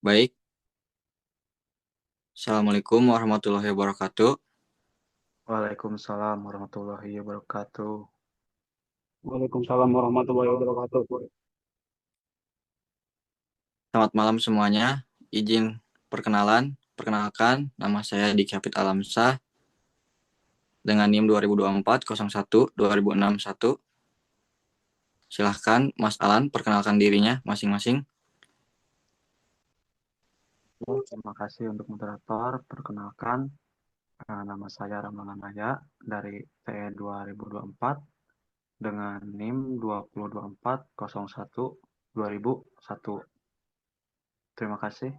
Baik, Assalamualaikum warahmatullahi wabarakatuh. Waalaikumsalam warahmatullahi wabarakatuh. Waalaikumsalam warahmatullahi wabarakatuh. Selamat malam semuanya. Izin perkenalkan, nama saya Diki Hafid Alamsah dengan NIM 2024-01-2061. Silahkan Mas Alan perkenalkan dirinya masing-masing. Terima kasih untuk moderator. Perkenalkan, nama saya Ramalan Maya dari TE 2024 dengan NIM 2024-01-2001. Terima kasih.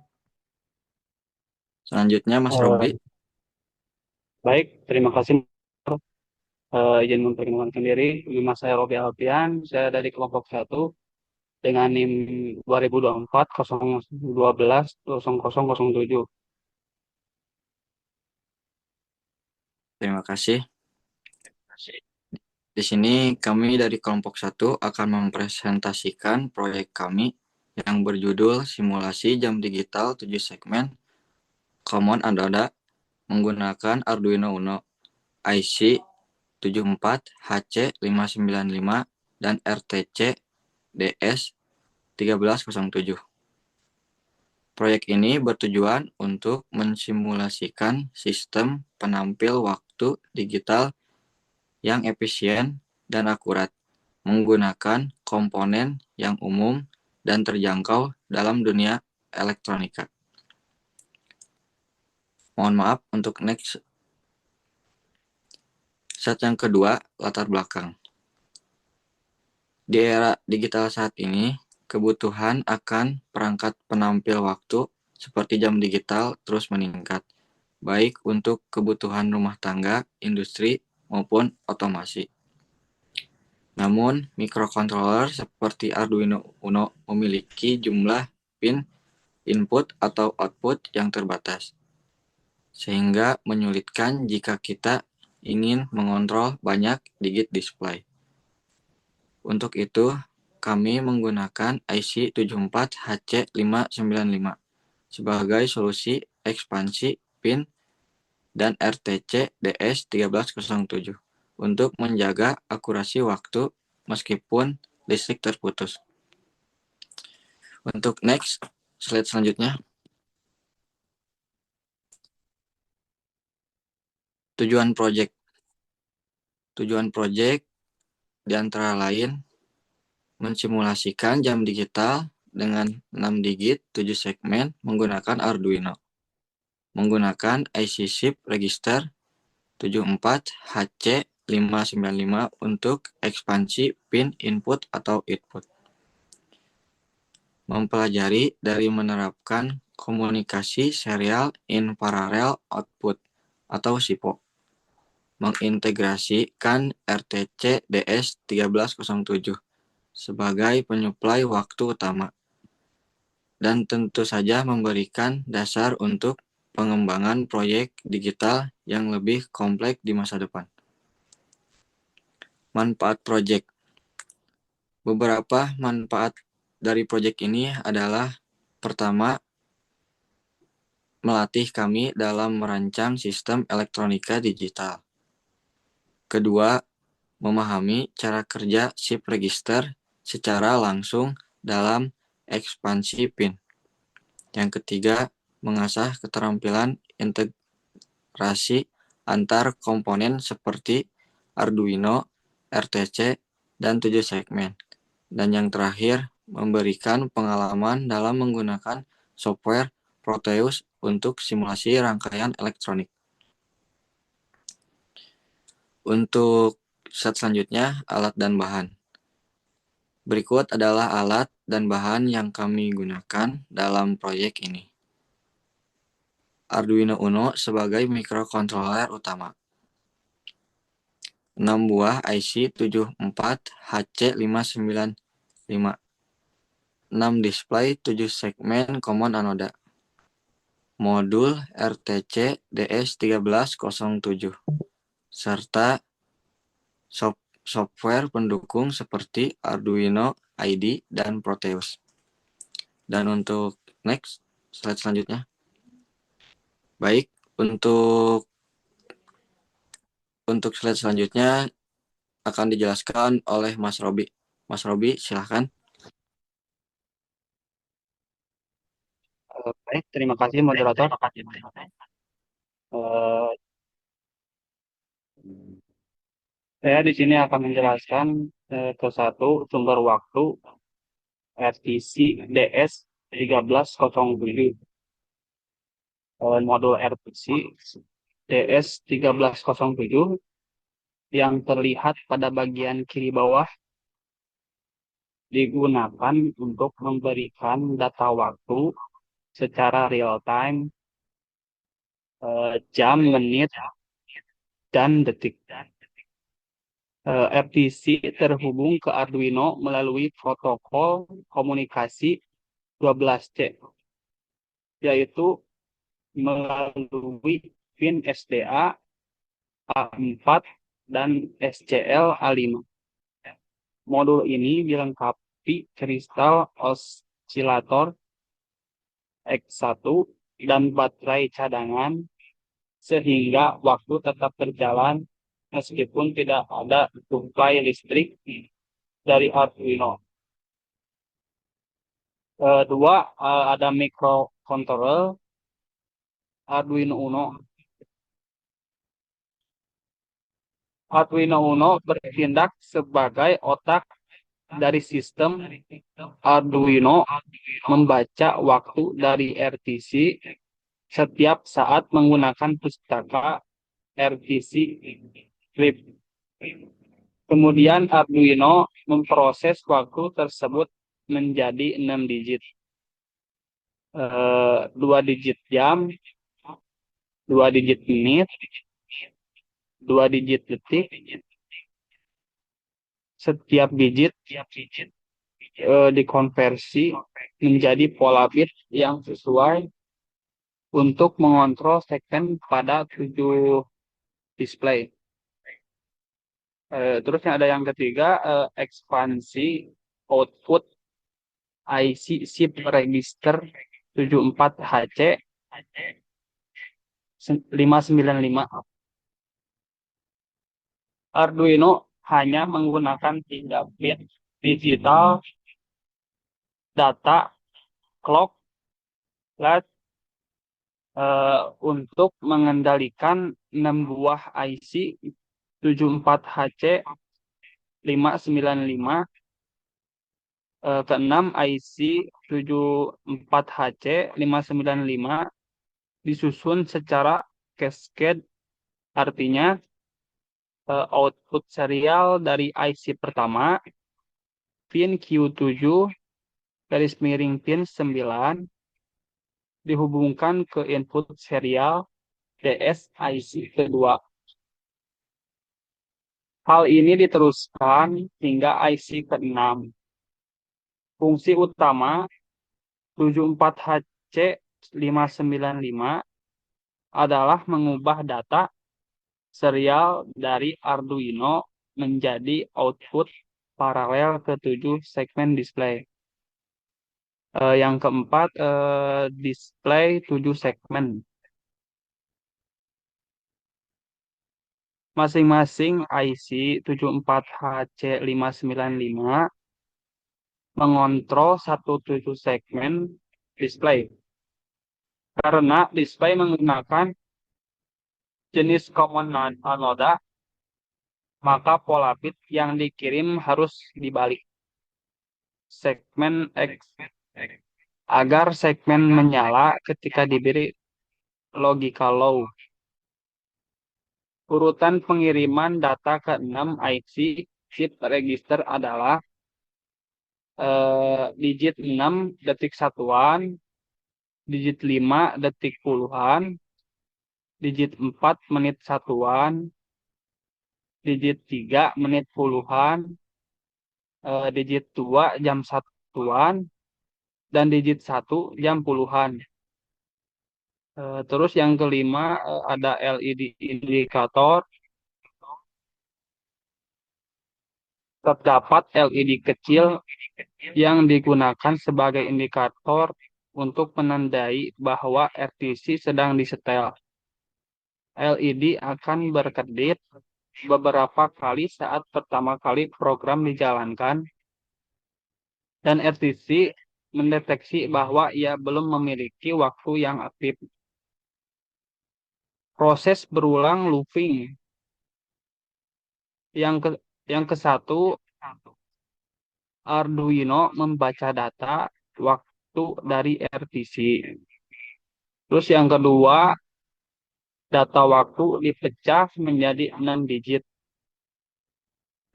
Selanjutnya Mas Eh, Robi. Baik, terima kasih. Izin memperkenalkan diri. Nama saya Robi Alfian. Saya dari kelompok 1 dengan NIM 2024 012 0007. Terima kasih. Di sini kami dari kelompok 1 akan mempresentasikan proyek kami yang berjudul Simulasi Jam Digital 7 segmen Common Anoda menggunakan Arduino Uno IC 74HC595 dan RTC DS 1307. Proyek ini bertujuan untuk mensimulasikan sistem penampil waktu digital yang efisien dan akurat, menggunakan komponen yang umum dan terjangkau dalam dunia elektronika. Mohon maaf untuk next. Set yang kedua, latar belakang. Di era digital saat ini, kebutuhan akan perangkat penampil waktu seperti jam digital terus meningkat, baik untuk kebutuhan rumah tangga, industri, maupun otomasi. Namun, microcontroller seperti Arduino Uno memiliki jumlah pin input atau output yang terbatas, sehingga menyulitkan jika kita ingin mengontrol banyak digit display. Untuk itu, kami menggunakan IC 74HC595 sebagai solusi ekspansi pin dan RTC DS1307 untuk menjaga akurasi waktu meskipun listrik terputus. Untuk next, slide selanjutnya. Tujuan project. Tujuan project diantara lain mensimulasikan jam digital dengan 6 digit 7 segmen menggunakan Arduino. Menggunakan IC chip register 74HC595 untuk ekspansi pin input atau output. Mempelajari dari menerapkan komunikasi serial in parallel output atau SIPO. Mengintegrasikan RTC DS1307 sebagai penyuplai waktu utama. Dan tentu saja memberikan dasar untuk pengembangan proyek digital yang lebih kompleks di masa depan. Manfaat proyek. Beberapa manfaat dari proyek ini adalah pertama, melatih kami dalam merancang sistem elektronika digital. Kedua, memahami cara kerja chip register secara langsung dalam ekspansi pin. Yang ketiga, mengasah keterampilan integrasi antar komponen seperti Arduino, RTC, dan 7 segmen. Dan yang terakhir, memberikan pengalaman dalam menggunakan software Proteus untuk simulasi rangkaian elektronik. Untuk set selanjutnya, alat dan bahan. Berikut adalah alat dan bahan yang kami gunakan dalam proyek ini. Arduino Uno sebagai microcontroller utama. 6 buah IC 74HC595. 6 display 7 segmen common anoda. Modul RTC DS1307 serta software pendukung seperti Arduino IDE dan Proteus. Dan untuk next, slide selanjutnya. Baik, untuk slide selanjutnya akan dijelaskan oleh Mas Robi. Mas Robi, silahkan. Baik, terima kasih moderator. Saya di sini akan menjelaskan ke satu sumber waktu RTC DS 1307. Modul RTC DS 1307 yang terlihat pada bagian kiri bawah digunakan untuk memberikan data waktu secara real time, jam, menit, dan detik. RTC terhubung ke Arduino melalui protokol komunikasi 12C, yaitu melalui pin SDA, A4, dan SCL A5. Modul ini dilengkapi kristal osilator X1 dan baterai cadangan sehingga waktu tetap berjalan meskipun tidak ada suplai listrik dari Arduino. Kedua, ada microcontroller Arduino Uno. Arduino Uno bertindak sebagai otak dari sistem Arduino, membaca waktu dari RTC setiap saat menggunakan pustaka RTC Script. Kemudian Arduino memproses waktu tersebut menjadi 6 digit. 2 digit jam, 2 digit menit, 2 digit detik. Setiap digit dikonversi menjadi pola bit yang sesuai untuk mengontrol segmen pada 7 display. Terus ada yang ketiga, ekspansi output IC chip register 74HC 595. Arduino hanya menggunakan 3 bit digital data clock flash untuk mengendalikan 6 buah IC 74HC 595. Keenam, IC 74HC 595 disusun secara cascade, artinya output serial dari IC pertama, pin Q7 garis miring pin 9 dihubungkan ke input serial DS IC kedua. Hal ini diteruskan hingga IC ke-6. Fungsi utama 74HC 595 adalah mengubah data serial dari Arduino menjadi output paralel ke 7 segmen display. Yang keempat, display 7 segmen. Masing-masing IC 74HC 595 mengontrol 7 segmen display. Karena display menggunakan jenis common anoda, maka pola bit yang dikirim harus dibalik segmen X agar segmen menyala ketika diberi logika low. Urutan pengiriman data ke-6 IC chip register adalah digit 6 detik satuan, digit 5 detik puluhan, digit 4 menit satuan, digit 3 menit puluhan, digit 2 jam satuan, dan digit 1 jam puluhan. Terus yang kelima, ada LED indikator. Terdapat LED kecil yang digunakan sebagai indikator untuk menandai bahwa RTC sedang disetel. LED akan berkedip beberapa kali saat pertama kali program dijalankan, dan RTC mendeteksi bahwa ia belum memiliki waktu yang aktif. Proses berulang looping. Yang ke satu, Arduino membaca data waktu dari RTC. Terus yang kedua, data waktu dipecah menjadi 6 digit.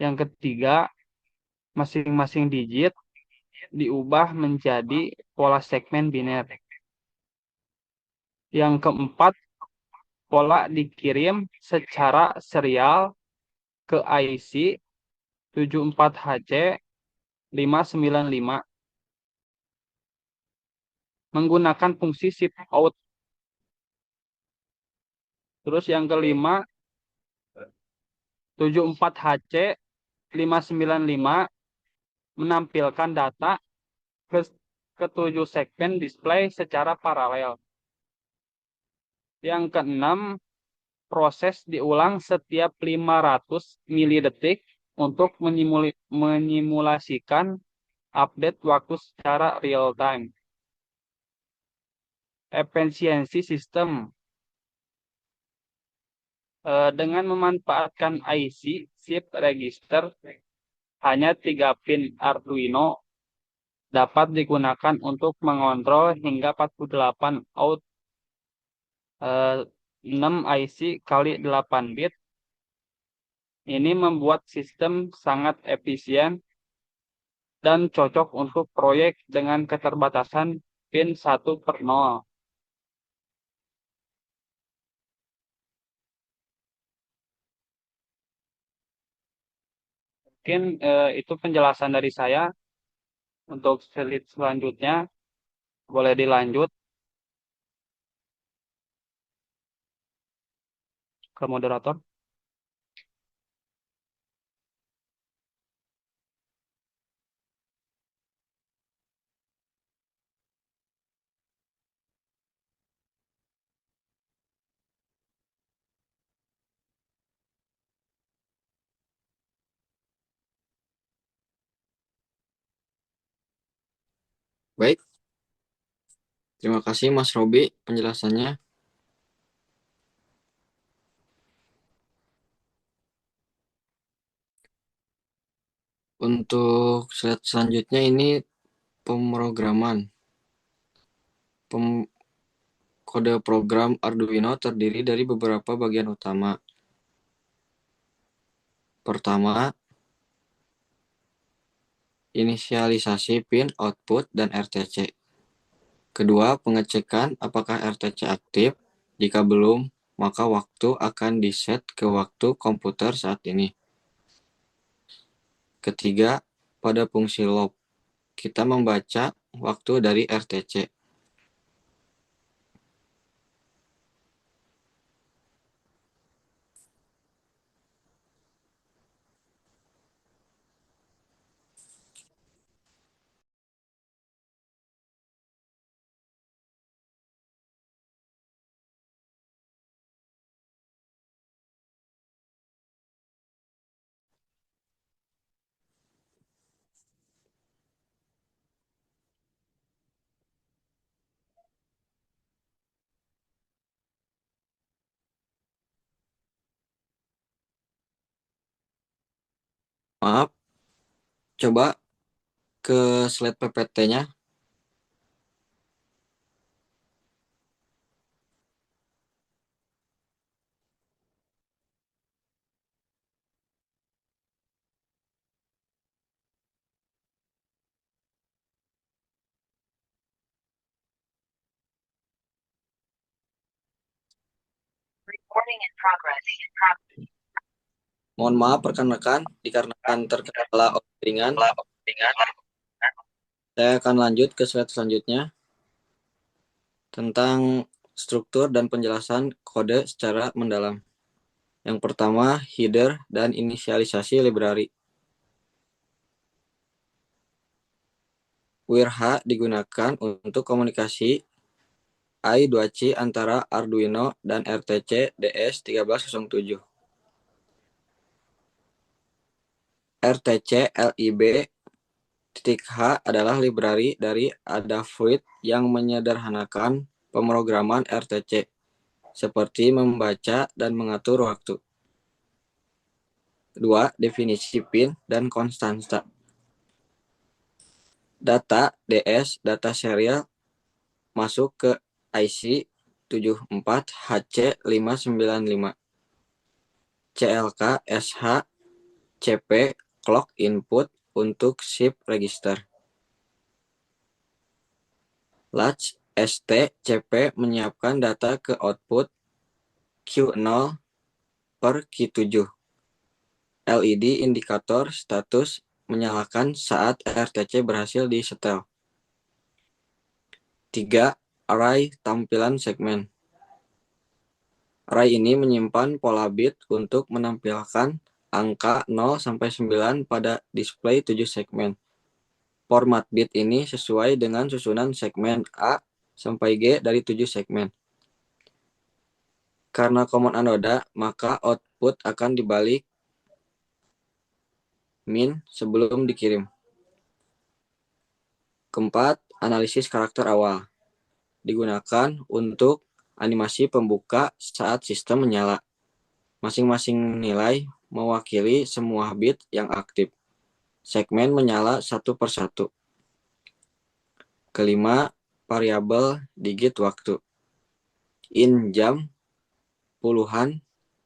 Yang ketiga, masing-masing digit diubah menjadi pola segmen biner. Yang keempat, pola dikirim secara serial ke IC 74HC 595 menggunakan fungsi shift out. Terus yang kelima, 74HC 595 menampilkan data ke 7 segmen display secara paralel. Yang keenam, proses diulang setiap 500 milidetik untuk menyimulasikan update waktu secara real time. Efisiensi sistem. Dengan memanfaatkan IC shift register, hanya 3 pin Arduino dapat digunakan untuk mengontrol hingga 48 out 6 IC kali 8 bit. Ini membuat sistem sangat efisien dan cocok untuk proyek dengan keterbatasan pin 1/0. Mungkin itu penjelasan dari saya. Untuk slide selanjutnya, boleh dilanjut ke moderator. Baik, terima kasih Mas Robi penjelasannya. Untuk slide selanjutnya ini pemrograman. Kode program Arduino terdiri dari beberapa bagian utama. Pertama, inisialisasi pin output dan RTC. Kedua, pengecekan apakah RTC aktif. Jika belum, maka waktu akan diset ke waktu komputer saat ini. Ketiga, pada fungsi loop, kita membaca waktu dari RTC. Maaf, coba ke slide PPT-nya. Mohon maaf rekan-rekan, dikarenakan terkendala jaringan, saya akan lanjut ke slide selanjutnya tentang struktur dan penjelasan kode secara mendalam. Yang pertama, header dan inisialisasi library. WIRH digunakan untuk komunikasi I2C antara Arduino dan RTC DS1307. RTC LIB.H adalah library dari Adafruit yang menyederhanakan pemrograman RTC, seperti membaca dan mengatur waktu. 2. Definisi pin dan konstanta. Data DS, data serial, masuk ke IC 74HC595. CLK SH CP clock input untuk shift register. Latch ST CP menyiapkan data ke output Q0 per Q7. LED indikator status menyalakan saat RTC berhasil disetel. 3. Array tampilan segmen. Array ini menyimpan pola bit untuk menampilkan angka 0 sampai 9 pada display 7 segmen. Format bit ini sesuai dengan susunan segmen A sampai G dari 7 segmen. Karena common anoda, maka output akan dibalik min sebelum dikirim. Keempat, analisis karakter awal. Digunakan untuk animasi pembuka saat sistem menyala. Masing-masing nilai mewakili semua bit yang aktif. Segmen menyala satu persatu. Kelima, variabel digit waktu. In jam, puluhan,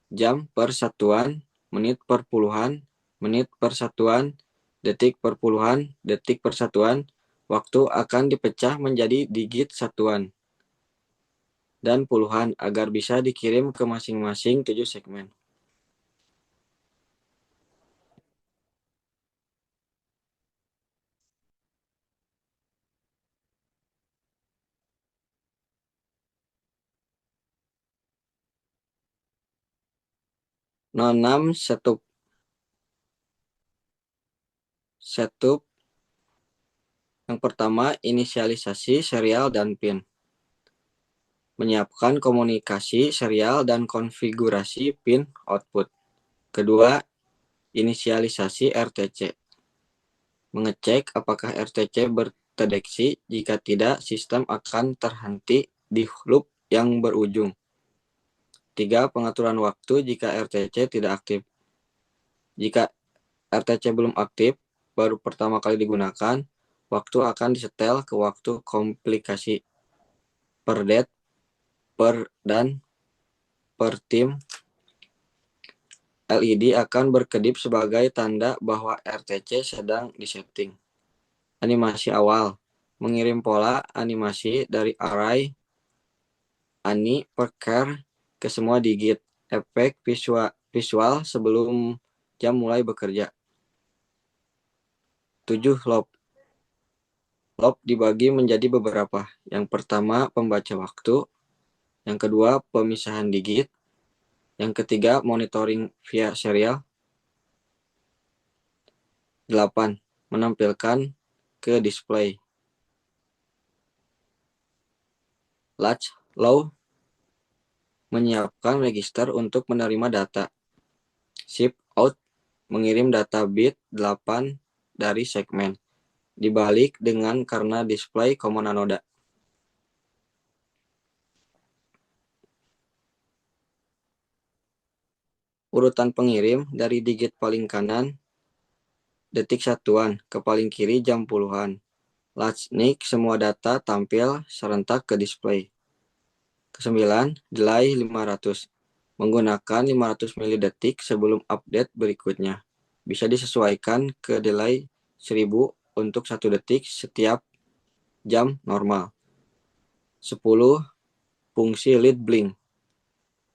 jam per satuan, menit per puluhan, menit per satuan, detik per puluhan, detik per satuan, waktu akan dipecah menjadi digit satuan dan puluhan agar bisa dikirim ke masing-masing 7 segmen. Enam setup. Setup yang pertama, inisialisasi serial dan pin. Menyiapkan komunikasi serial dan konfigurasi pin output. Kedua, inisialisasi RTC. Mengecek apakah RTC berdeteksi. Jika tidak, sistem akan terhenti di loop yang berujung. 3. Pengaturan waktu jika RTC tidak aktif. Jika RTC belum aktif, baru pertama kali digunakan, waktu akan disetel ke waktu komplikasi per det, per dan per tim. LED akan berkedip sebagai tanda bahwa RTC sedang disetting. Animasi awal. Mengirim pola animasi dari array ani per care ke semua digit. Efek visual sebelum jam mulai bekerja. 7. Loop. Loop dibagi menjadi beberapa. Yang pertama, pembaca waktu. Yang kedua, pemisahan digit. Yang ketiga, monitoring via serial. 8. Menampilkan ke display. Latch low. Menyiapkan register untuk menerima data. Ship out. Mengirim data bit 8 dari segmen. Dibalik dengan karena display common anoda. Urutan pengirim dari digit paling kanan detik satuan ke paling kiri jam puluhan. Latchnik semua data tampil serentak ke display. Kesembilan, delay 500. Menggunakan 500 milidetik sebelum update berikutnya. Bisa disesuaikan ke delay 1000 untuk 1 detik setiap jam normal. 10. Fungsi lead blink.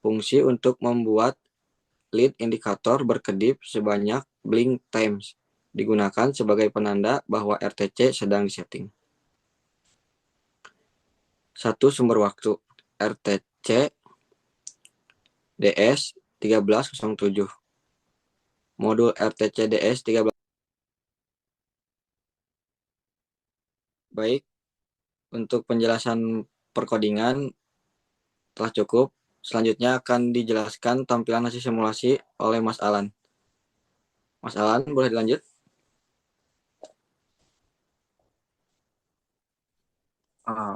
Fungsi untuk membuat lead indikator berkedip sebanyak blink times. Digunakan sebagai penanda bahwa RTC sedang disetting. 1. Sumber waktu. RTC DS1307. Modul RTC DS13 Baik, untuk penjelasan perkodingan telah cukup. Selanjutnya akan dijelaskan tampilan hasil simulasi oleh Mas Alan. Mas Alan, boleh dilanjut?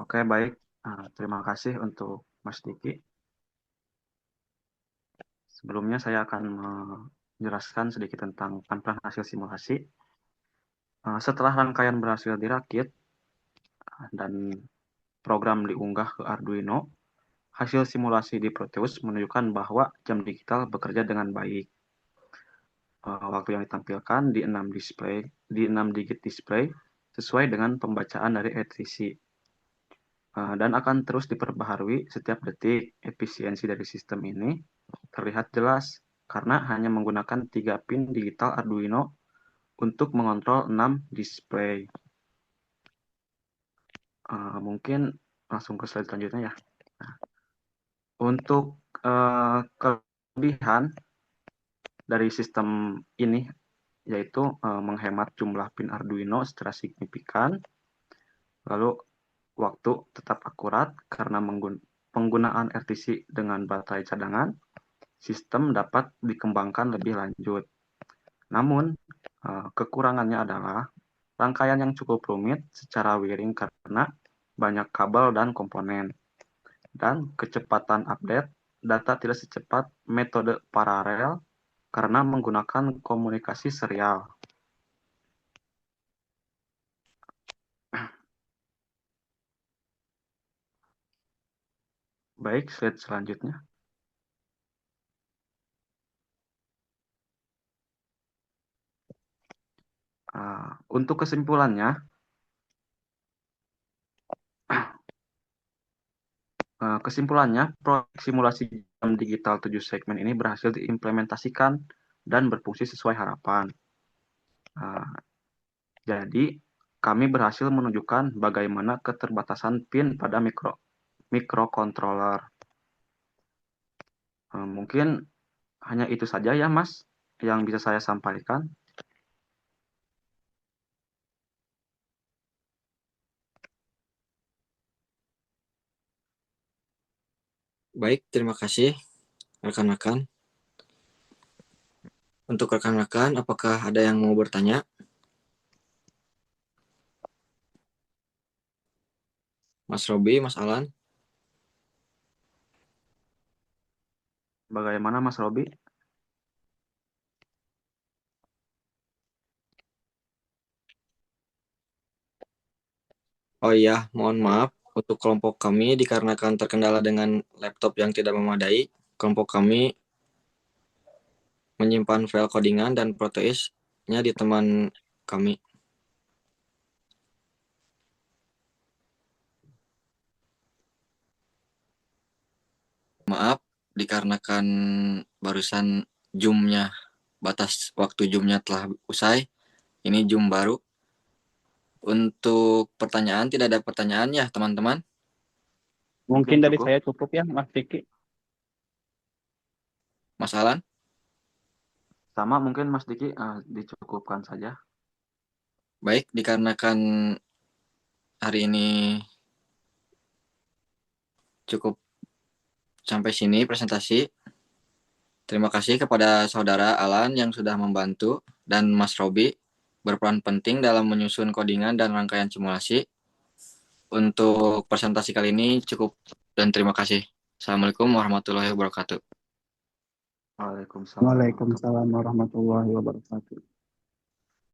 Oke, baik. Terima kasih untuk Mas Diki. Sebelumnya saya akan menjelaskan sedikit tentang tampilan hasil simulasi. Setelah rangkaian berhasil dirakit dan program diunggah ke Arduino, hasil simulasi di Proteus menunjukkan bahwa jam digital bekerja dengan baik. Waktu yang ditampilkan di 6 digit display sesuai dengan pembacaan dari ETC. Dan akan terus diperbaharui setiap detik. Efisiensi dari sistem ini terlihat jelas karena hanya menggunakan 3 pin digital Arduino untuk mengontrol 6 display. Mungkin langsung ke slide selanjutnya ya. Untuk kelebihan dari sistem ini yaitu menghemat jumlah pin Arduino secara signifikan, lalu waktu tetap akurat karena penggunaan RTC dengan baterai cadangan, sistem dapat dikembangkan lebih lanjut. Namun, kekurangannya adalah rangkaian yang cukup rumit secara wiring karena banyak kabel dan komponen, dan kecepatan update data tidak secepat metode paralel karena menggunakan komunikasi serial. Baik, slide selanjutnya. Untuk kesimpulannya, proyek simulasi jam digital 7 segmen ini berhasil diimplementasikan dan berfungsi sesuai harapan. Jadi, kami berhasil menunjukkan bagaimana keterbatasan pin pada microcontroller. Mungkin hanya itu saja ya, Mas, yang bisa saya sampaikan. Baik, terima kasih rekan-rekan. Untuk rekan-rekan, apakah ada yang mau bertanya? Mas Robi, Mas Alan? Bagaimana, Mas Robi? Oh iya, mohon maaf. Untuk kelompok kami, dikarenakan terkendala dengan laptop yang tidak memadai, kelompok kami menyimpan file codingan dan proteisnya di teman kami. Maaf, dikarenakan barusan batas waktu Zoom-nya telah usai. Ini Zoom baru. Untuk pertanyaan, tidak ada pertanyaan ya teman-teman? Mungkin dari cukup. saya cukup ya, Mas Diki. Mas Alan? Sama mungkin Mas Diki, dicukupkan saja. Baik, dikarenakan hari ini cukup sampai sini presentasi. Terima kasih kepada Saudara Alan yang sudah membantu dan Mas Robi berperan penting dalam menyusun kodingan dan rangkaian simulasi. Untuk presentasi kali ini cukup dan terima kasih. Assalamualaikum warahmatullahi wabarakatuh. Waalaikumsalam. Waalaikumsalam warahmatullahi wabarakatuh.